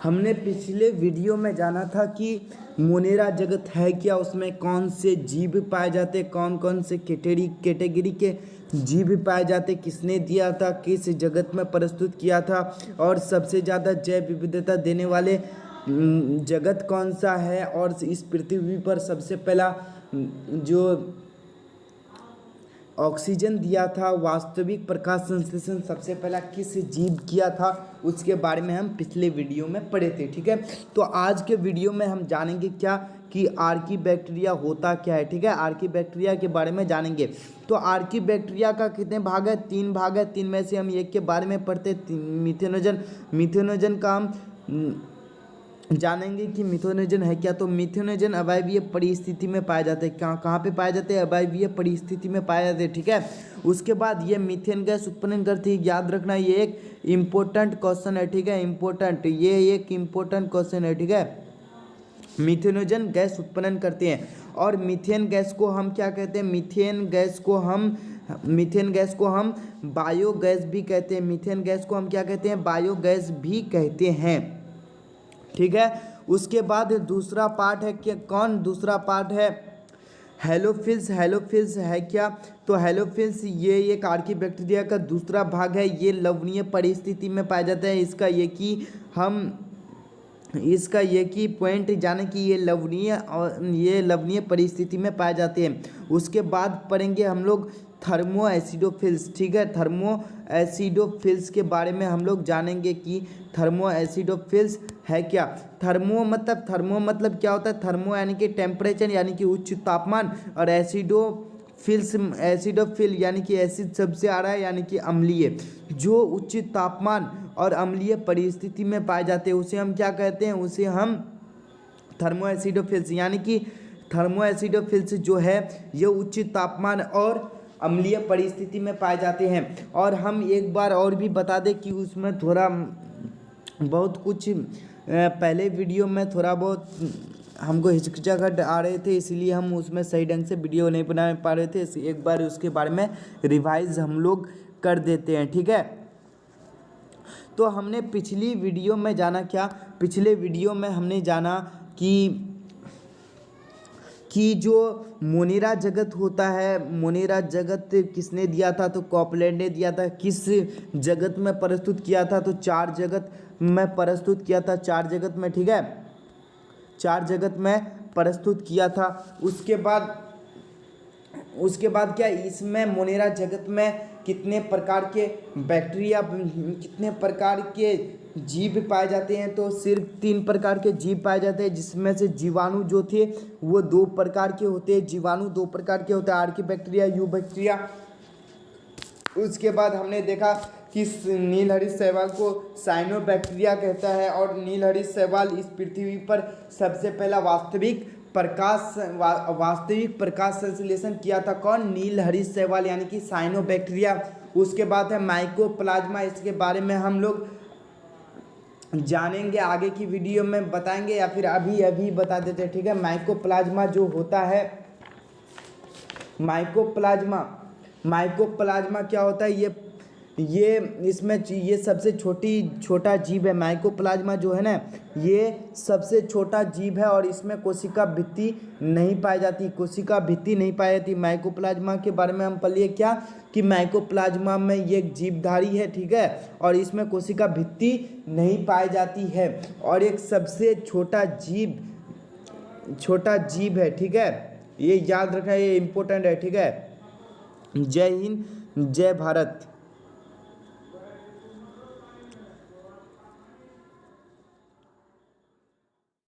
हमने पिछले वीडियो में जाना था कि मोनेरा जगत है क्या, उसमें कौन से जीव पाए जाते, कौन कौन से कैटेगरी के जीव पाए जाते, किसने दिया था, किस जगत में प्रस्तुत किया था, और सबसे ज़्यादा जैव विविधता देने वाले जगत कौन सा है, और इस पृथ्वी पर सबसे पहला जो ऑक्सीजन दिया था, वास्तविक प्रकाश संश्लेषण सबसे पहला किस जीव किया था, उसके बारे में हम पिछले वीडियो में पढ़े थे। ठीक है, तो आज के वीडियो में हम जानेंगे क्या कि आर्कीबैक्टीरिया होता क्या है। ठीक है, आर्कीबैक्टीरिया के बारे में जानेंगे। तो आर्कीबैक्टीरिया का कितने भाग है? 3 भाग है। 3 में से हम एक के बारे में पढ़ते, मिथेनोजन का हम जानेंगे कि मिथेनोजन है क्या। तो मिथेनोजन अवायवीय परिस्थिति में पाए जाते हैं। कहाँ पे पाए जाते हैं? अवायवीय परिस्थिति में पाए जाते हैं। ठीक है, उसके बाद ये मीथेन गैस उत्पन्न करती है। याद रखना, ये एक इम्पोर्टेंट क्वेश्चन है। ठीक है, इम्पोर्टेंट, ये एक इम्पोर्टेंट क्वेश्चन है। ठीक है, मिथेनोजन गैस उत्पन्न करते हैं। और मीथेन गैस को हम क्या कहते हैं? मीथेन गैस को हम बायोगैस भी कहते हैं। मीथेन गैस को हम क्या कहते हैं? बायोगैस भी कहते हैं। ठीक है, उसके बाद दूसरा पार्ट है कि कौन? दूसरा पार्ट है हेलोफिल्स। हेलोफिल्स है क्या? तो हेलोफिल्स ये एक आर्कीबैक्टीरिया का दूसरा भाग है। ये लवणीय परिस्थिति में पाया जाता है। इसका एक ही पॉइंट जाने कि ये लवणीय परिस्थिति में पाए जाते हैं। उसके बाद पढ़ेंगे हम लोग थर्मो एसिडोफिल्स। ठीक है, थर्मो एसिडोफिल्स के बारे में हम लोग जानेंगे कि थर्मो एसिडोफिल्स है क्या। थर्मो मतलब क्या होता है? थर्मो यानी कि टेम्परेचर, यानी कि उच्च तापमान, और एसिडोफिल यानी कि एसिड सबसे आ रहा है, यानी कि अम्लीय। जो उच्च तापमान और अम्लीय परिस्थिति में पाए जाते हैं उसे हम क्या कहते हैं? उसे हम थर्मो एसिडोफिल्स, यानी कि थर्मो एसिडोफिल्स जो है ये उच्च तापमान और अम्लीय परिस्थिति में पाए जाते हैं। और हम एक बार और भी बता दें कि उसमें थोड़ा बहुत कुछ पहले वीडियो में थोड़ा बहुत हमको हिचकिचाहट आ रहे थे, इसलिए हम उसमें सही ढंग से वीडियो नहीं बना पा रहे थे। एक बार उसके बारे में रिवाइज हम लोग कर देते हैं। ठीक है, तो हमने पिछली वीडियो में जाना क्या? पिछले वीडियो में हमने जाना कि जो मोनेरा जगत होता है, मोनेरा जगत किसने दिया था? तो कॉपलैंड ने दिया था। किस जगत में प्रस्तुत किया था? तो 4 जगत में प्रस्तुत किया था। 4 जगत में, ठीक है, 4 जगत में प्रस्तुत किया था। उसके बाद क्या इसमें मोनेरा जगत में कितने प्रकार के बैक्टीरिया, कितने प्रकार के जीव पाए जाते हैं? तो सिर्फ 3 प्रकार के जीव पाए जाते हैं, जिसमें से जीवाणु जो थे वो 2 प्रकार के होते हैं। जीवाणु 2 प्रकार के होते हैं, आर्कीबैक्टीरिया, यूबैक्टीरिया। उसके बाद हमने देखा कि नीलहरित शैवाल को साइनोबैक्टीरिया कहता है, और नीलहरित शैवाल इस पृथ्वी पर सबसे पहला वास्तविक प्रकाश संश्लेषण किया था। कौन? नीलहरित शैवाल, यानी कि साइनोबैक्टीरिया। उसके बाद है माइकोप्लाज्मा। इसके बारे में हम लोग जानेंगे, आगे की वीडियो में बताएंगे, या फिर अभी बता देते हैं। ठीक है, माइकोप्लाज्मा जो होता है, माइकोप्लाज्मा क्या होता है? ये सबसे छोटा जीव है। माइकोप्लाज्मा जो है ना, ये सबसे छोटा जीव है, और इसमें कोशिका भित्ति नहीं पाई जाती। कोशिका भित्ति नहीं पाई जाती। माइकोप्लाज्मा के बारे में हम पढ़ लिए क्या कि माइकोप्लाज्मा में ये एक जीवधारी है। ठीक है, और इसमें कोशिका भित्ति नहीं पाई जाती है, और एक सबसे छोटा जीव है। ठीक है, ये याद रखना, ये इम्पोर्टेंट है। ठीक है, जय हिंद, जय भारत।